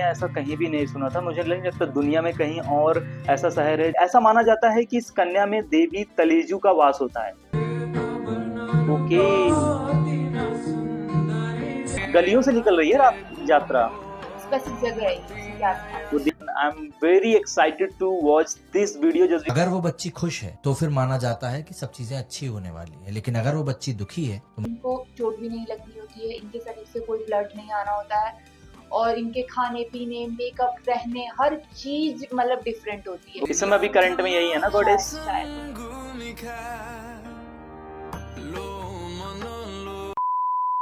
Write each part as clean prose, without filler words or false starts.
ऐसा कहीं भी नहीं सुना था। मुझे नहीं लगता दुनिया में कहीं और ऐसा शहर है। ऐसा माना जाता है कि इस कन्या में देवी तलेजू का वास होता है। ओके, गलियों से निकल रही है रात यात्रा। स्पेसिफिक जगह है उसी के आसपास। I am very excited to watch this video. Just अगर वो बच्ची खुश है तो फिर माना जाता है कि सब चीजें अच्छी होने वाली है, लेकिन अगर वो बच्ची दुखी है तो इनको चोट भी नहीं लगनी होती है, इनके शरीर से कोई ब्लड नहीं आना होता है और इनके खाने पीने, मेकअप, रहने, हर चीज मतलब डिफरेंट होती है। इस समय अभी करंट में यही है ना goddess.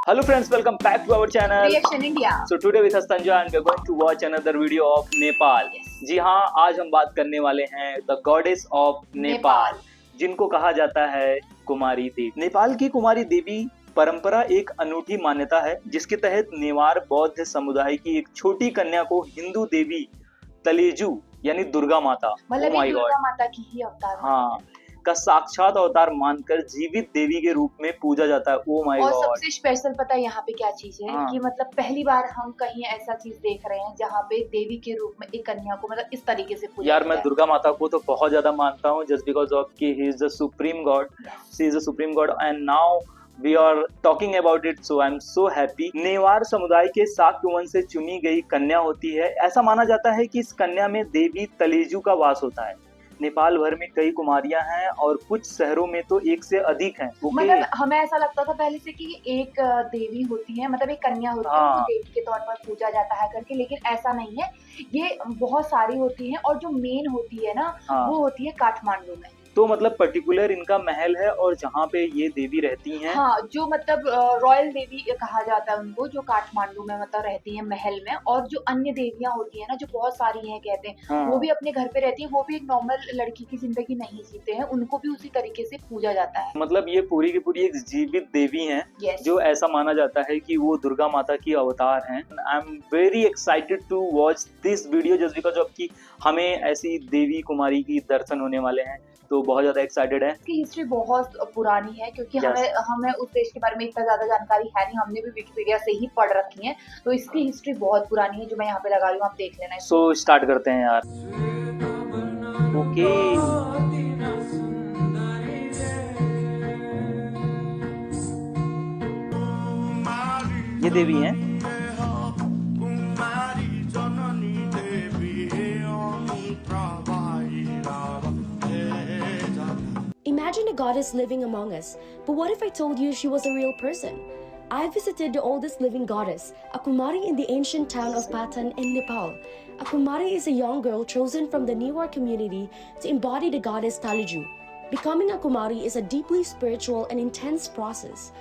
Hello friends, welcome back to our channel Reaction India. So today with us Sanjay and we are going to watch another video of Nepal. जी हाँ, आज हम बात करने वाले हैं The Goddess of Nepal, जिनको कहा जाता है कुमारी देवी। नेपाल की कुमारी देवी परंपरा एक अनूठी मान्यता है जिसके तहत नेवार बौद्ध समुदाय की एक छोटी कन्या को हिंदू देवी तलेजू यानी दुर्गा माता, मतलब दुर्गा माता की ही अवतार हाँ, का साक्षात अवतार मानकर जीवित देवी के रूप में पूजा जाता है। Oh my God. और सबसे स्पेशल पता है यहाँ पे क्या चीज है कि मतलब पहली बार हम कहीं ऐसा चीज देख रहे हैं जहाँ पे देवी के रूप में एक कन्या को मतलब इस तरीके से पूजा यार मैं दुर्गा माता को तो बहुत ज्यादा मानता हूँ जस्ट बिकॉज ऑफ कि he is the supreme god, she is the supreme god and now we are talking about it, so I am so happy. Newar समुदाय के शाक्य वंश से चुनी गई कन्या होती है। ऐसा माना जाता है कि इस कन्या में देवी तलेजू का वास होता है। नेपाल भर में कई कुमारियां हैं और कुछ शहरों में तो एक से अधिक हैं। मतलब हमें ऐसा लगता था पहले से कि एक देवी होती है, मतलब एक कन्या होती है, उनको देवी के तौर पर पूजा जाता है करके, लेकिन ऐसा नहीं है। ये बहुत सारी होती हैं और जो मेन होती है ना वो होती है काठमांडू में। तो मतलब पर्टिकुलर इनका महल है और जहाँ पे ये देवी रहती हैं, हाँ, जो मतलब रॉयल देवी कहा जाता है उनको, जो काठमांडू में मतलब रहती है महल में। और जो अन्य देवियां होती है ना, जो बहुत सारी हैं कहते हैं, वो भी अपने घर पे रहती है, वो भी एक नॉर्मल लड़की की जिंदगी नहीं जीते हैं, उनको भी उसी तरीके से पूजा जाता है। मतलब ये पूरी की पूरी एक जीवित देवी हैं, जो ऐसा माना जाता है कि वो दुर्गा माता की अवतार हैं। I am very excited to watch this video just because of कि हमें ऐसी देवी कुमारी की दर्शन होने वाले हैं, तो बहुत ज्यादा एक्साइटेड है। इसकी हिस्ट्री बहुत पुरानी है क्योंकि हमें उस देश के बारे में इतना ज्यादा जानकारी है नहीं, हमने भी विकिपीडिया से ही पढ़ रखी है, तो इसकी हिस्ट्री बहुत पुरानी है जो मैं यहाँ पे लगा रही हूँ, आप देख लेना। सो स्टार्ट करते हैं यार। ओके, ये देवी हैं। Imagine a goddess living among us, but what if I told you she was a real person? I visited the oldest living goddess, a Kumari in the ancient town of Patan in Nepal. A Kumari is a young girl chosen from the Newar community to embody the goddess Taliju. Becoming a Kumari is a deeply spiritual and intense process.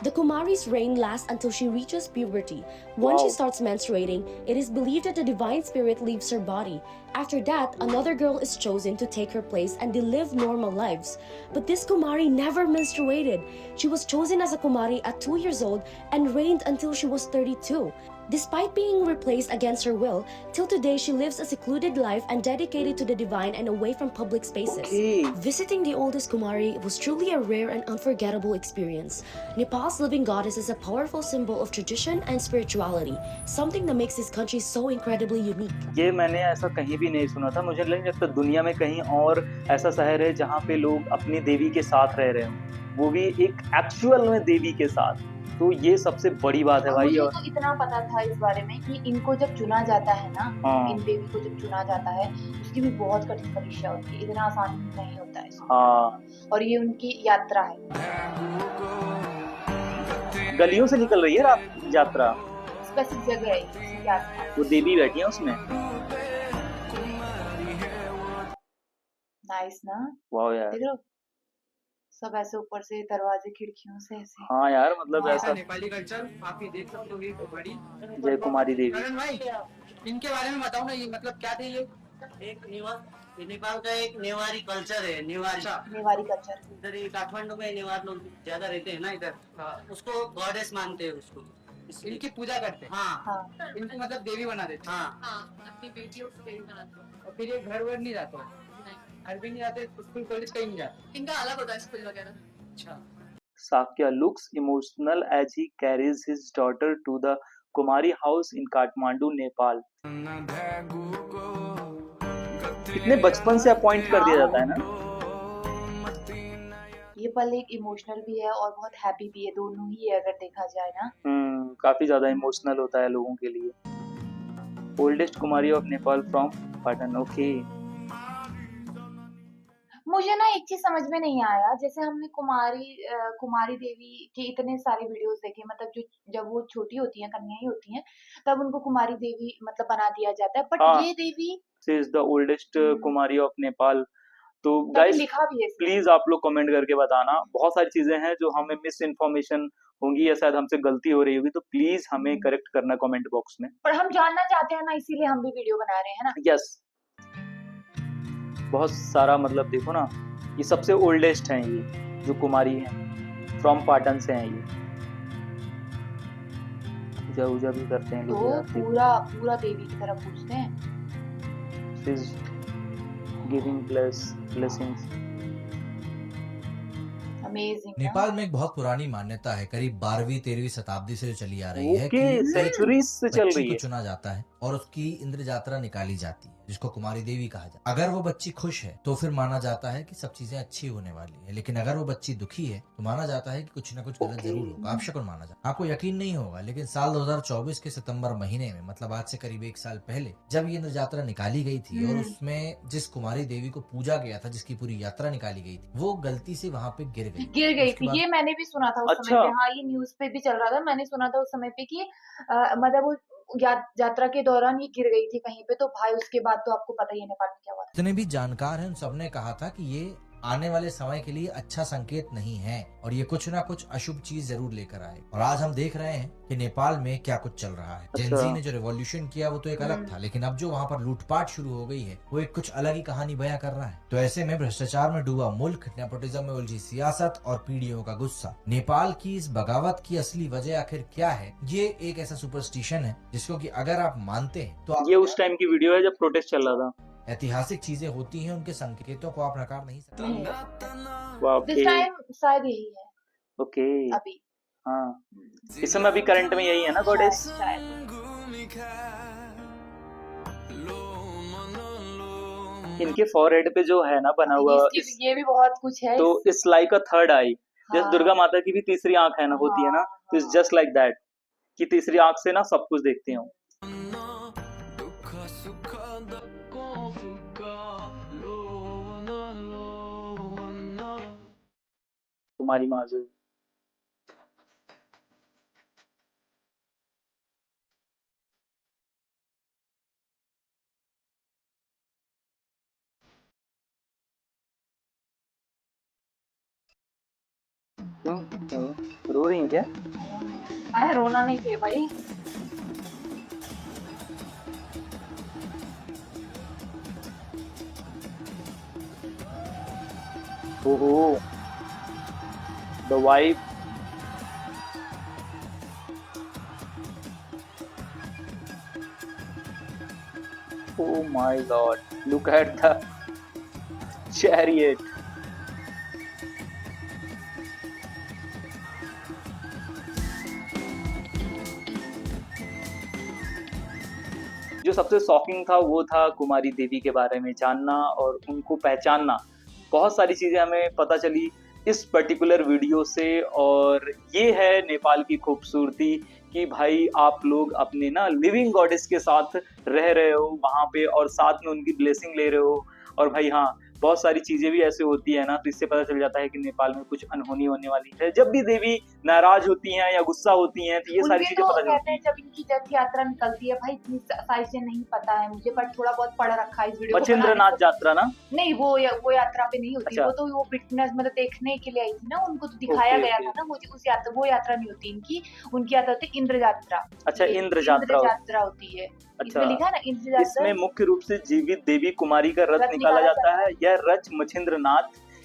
The Kumari's reign lasts until she reaches puberty. Once she starts menstruating, it is believed that the divine spirit leaves her body. After that, another girl is chosen to take her place and they live normal lives. But this Kumari never menstruated. She was chosen as a Kumari at 2 years old and reigned until she was 32. Despite being replaced against her will, till today she lives a secluded life and dedicated to the divine and away from public spaces. Visiting the oldest Kumari was truly a rare and unforgettable experience. Nepal's living goddess is a powerful symbol of tradition and spirituality, something that makes this country so incredibly unique. ये मैंने ऐसा कहीं भी नहीं सुना था। मुझे नहीं लगता दुनिया में कहीं और ऐसा शहर है जहाँ पे लोग अपनी देवी के साथ रह रहे हों, वो भी एक एक्चुअल में देवी के साथ। तो ये सबसे बड़ी बात है भाई। मुझे तो इतना पता था इस बारे में कि इनको जब चुना जाता है ना, इन देवी को जब चुना जाता है उसकी भी बहुत कठिन परीक्षा होती है, इतना आसान नहीं होता है। और ये उनकी यात्रा है। गलियों से निकल रही है रात यात्रा। स्पेसिफिक जगह है उसी के आसपास। वो देवी बैठी है उसमें। नाइस ना? वाह यार, देख लो सब ऐसे ऊपर से दरवाजे खिड़कियों से ऐसे। हाँ यार, मतलब ऐसा नेपाली कल्चर आप ये देख सकते हो। ये कुमारी जय कुमारी देवी। करण भाई, इनके बारे में बताओ ना, ये मतलब क्या थे? ये एक नेपाल का एक नेवारी कल्चर है। नेवारी कल्चर इधर काठमांडू में नेवार लोग ज्यादा रहते हैं ना इधर। उसको गॉडेस मानते हैं उसको, इनकी पूजा करते हैं। हाँ। इनको मतलब देवी बना देते हैं। अपनी बेटियों को देवी बनाते हैं। और फिर ये घर वर नहीं जाते, घर भी नहीं जाते, स्कूल कॉलेज कहीं नहीं जाते। इनका अलग होता है स्कूल वगैरह। अच्छा। Sakya looks emotional as he carries his daughter to the Kumari house in Kathmandu Nepal. कितने बचपन से अपॉइंट कर दिया जाता है ना। ये पल एक इमोशनल भी है और बहुत हैप्पी भी है, दोनों ही है अगर देखा जाए ना। काफी ज्यादा इमोशनल होता है लोगों के लिए। Oldest Kumari of Nepal from Patan. Okay, मुझे ना एक चीज समझ में नहीं आया, जैसे हमने कुमारी देवी के इतने सारे वीडियोस देखे, मतलब जो जब वो छोटी होती हैं, कन्याएं होती हैं, तब उनको कुमारी देवी मतलब बना दिया जाता है, बट हाँ। ये देवी she is the oldest Kumari of Nepal. तो तभी गाइस लिखा भी है इसमें। प्लीज आप लोग कमेंट करके बताना। बहुत सारी चीजें हैं जो हमें मिस इन्फॉर्मेशन होंगी या शायद हमसे गलती हो रही होगी, तो प्लीज हमें करेक्ट करना कमेंट बॉक्स में। पर हम जानना चाहते हैं ना, इसीलिए हम भी वीडियो बना रहे हैं ना। यस, बहुत सारा मतलब देखो ना, ये सबसे ओल्डेस्ट हैं ये जो कुमारी हैं, फ्रॉम पाटन से हैं ये। पूजा वूजा भी करते हैं लोग तो यार, देखो। पूरा देवी की तरफ पूछते हैं। She is giving blessings। Amazing. Nepal में एक बहुत पुरानी मान्यता है, करीब 12वीं-13वीं शताब्दी से जो चली आ रही है ओके, कि सेंचुरीज से चल बच्ची रही को है। चुना जाता है और उसकी इंद्र यात्रा निकाली जाती है, जिसको कुमारी देवी कहा जाता है। अगर वो बच्ची खुश है तो फिर माना जाता है कि सब चीजें अच्छी होने वाली है, लेकिन अगर वो बच्ची दुखी है तो माना जाता है कि कुछ ना कुछ गलत जरूर होगा, अपशकुन माना जाता है। आपको यकीन नहीं होगा, लेकिन साल 2024 के सितंबर महीने में, मतलब आज से करीब 1 साल पहले, जब ये इंद्र यात्रा निकाली गई थी और उसमें जिस कुमारी देवी को पूजा गया था, जिसकी पूरी यात्रा निकाली गई थी, वो गलती से वहां पे गिर गई थी। ये मैंने भी सुना था उस समय अच्छा। पे। हाँ, ये न्यूज पे भी चल रहा था, मैंने सुना था उस समय पे कि मतलब वो यात्रा के दौरान ये गिर गई थी कहीं पे, तो भाई उसके बाद तो आपको पता ही है नेपाल में क्या हुआ था। जितने भी जानकार हैं उन सबने कहा था कि ये आने वाले समय के लिए अच्छा संकेत नहीं है और ये कुछ ना कुछ अशुभ चीज जरूर लेकर आए। और आज हम देख रहे हैं कि नेपाल में क्या कुछ चल रहा है। जेनजी ने जो रेवोल्यूशन किया वो तो एक अलग था, लेकिन अब जो वहाँ पर लूटपाट शुरू हो गई है वो एक कुछ अलग ही कहानी बयां कर रहा है। तो ऐसे में भ्रष्टाचार में डूबा मुल्क, नेपोटिज्म में उलझी सियासत और पीढ़ियों का गुस्सा, नेपाल की इस बगावत की असली वजह आखिर क्या है? ये एक ऐसा सुपरस्टिशन है जिसको कि अगर आप मानते हैं तो ये उस टाइम की वीडियो है जब प्रोटेस्ट चल रहा था। ऐतिहासिक चीजें होती हैं, उनके संकेतों को आप नकार नहीं सकते। दिस टाइम शायद यही है ओके, अभी। हाँ, इस समय अभी करंट में यही है ना गॉडेस। इनके फॉरहेड पे जो है ना बना हुआ, ये भी बहुत कुछ है। तो इट्स लाइक अ थर्ड आई। जैसे दुर्गा माता की भी तीसरी आंख है ना, होती है ना, तो इट्स जस्ट लाइक दैट कि तीसरी आंख से ना सब कुछ देखते हो। कुमारी माजू क्यों रो रही है क्या? अरे रोना नहीं थे भाई। ओहो, the wife. Oh my God! Look at the chariot. जो सबसे शॉकिंग था वो था कुमारी देवी के बारे में जानना और उनको पहचानना। बहुत सारी चीजें हमें पता चली इस पर्टिकुलर वीडियो से, और ये है नेपाल की खूबसूरती कि भाई आप लोग अपने ना लिविंग गॉडेस के साथ रह रहे हो वहाँ पे और साथ में उनकी ब्लेसिंग ले रहे हो। और भाई हाँ, बहुत सारी चीजें भी ऐसे होती है ना, तो इससे पता चल जाता है कि नेपाल में कुछ अनहोनी होने वाली है। जब भी देवी नाराज होती हैं या गुस्सा होती हैं तो ये सारी चीजें पता चलती हैं। जब इनकी रथ यात्रा निकलती है, भाई इतनी सारी से नहीं पता है मुझे, पर थोड़ा बहुत पढ़ रखा है इस वीडियो को। मच्छिंद्रनाथ यात्रा ना? नहीं, वो यात्रा पे नहीं होती। अच्छा। वो तो वो फिटनेस मतलब देखने के लिए आई थी ना, उनको तो दिखाया गया था ना। वो यात्रा नहीं होती इनकी, उनकी यात्रा होती है इंद्र यात्रा। अच्छा, इंद्र यात्रा होती है। अच्छा, इसमें लिखा है ना इंद्र यात्रा। इसमें मुख्य रूप से जीवित देवी कुमारी का रथ निकाला जाता है। यह रथ मच्छिंद्रनाथ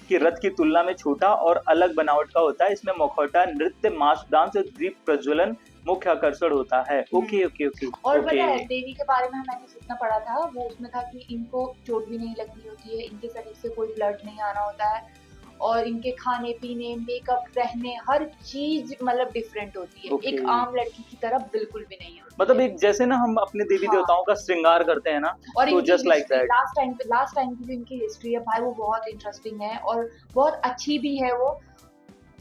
की रथ की तुलना में छोटा और अलग बनावट का होता है। इसमें मुखौटा, नृत्य, मास्क डांस और दीप प्रज्वलन मुख्य आकर्षण होता है। Okay okay okay. और पता है देवी के बारे में मैंने जितना पढ़ा था वो उसमें था कि इनको चोट भी नहीं लगनी होती है, इनके शरीर से कोई ब्लड नहीं आना होता है, और इनके खाने पीने, मेकअप, रहने, हर चीज मतलब डिफरेंट होती है। Okay. एक आम लड़की की तरह बिल्कुल भी नहीं होती मतलब है। एक जैसे ना हम अपने देवी हाँ। देवताओं का श्रृंगार करते हैं ना, और तो इनकी just like that. Last time की जो इनकी हिस्ट्री है भाई वो बहुत इंटरेस्टिंग है और बहुत अच्छी भी है वो।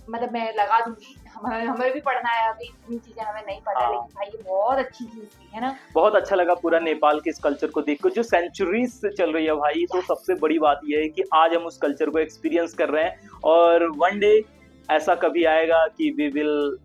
मतलब मैं लगा दूंगी, हमें भी पढ़ना है, अभी इतनी चीजें हमें नहीं पता, हाँ। लेकिन भाई ये बहुत अच्छी चीज थी, है ना। बहुत अच्छा लगा पूरा नेपाल के इस कल्चर को देखकर जो सेंचुरीज से चल रही है भाई। तो सबसे बड़ी बात यह है कि आज हम उस कल्चर को एक्सपीरियंस कर रहे हैं और वन डे ऐसा कभी आएगा कि we will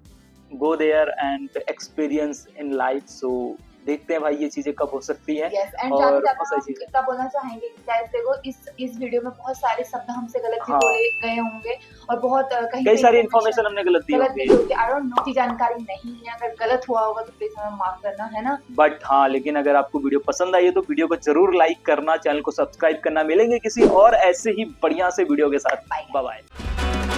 go there and experience in life. So देखते हैं भाई ये चीजें कब हो सकती है। यस, एंड और जाते बहुत जाते सारी हम चीजें। इतना बोलना चाहेंगे कि गाइस देखो इस वीडियो में बहुत सारे शब्द हमसे गलत भी हाँ। बोले गए होंगे और बहुत कई सारी इन्फॉर्मेशन हमने गलत दी गलत होगी, भी होगी। आई डोंट नो की जानकारी नहीं है, अगर गलत हुआ होगा तो प्लीज हमें माफ करना, है ना। बट हाँ, लेकिन अगर आपको वीडियो पसंद आई है तो वीडियो को जरूर लाइक करना, चैनल को सब्सक्राइब करना। मिलेंगे किसी और ऐसे ही बढ़िया से वीडियो के साथ। Bye. Bye bye.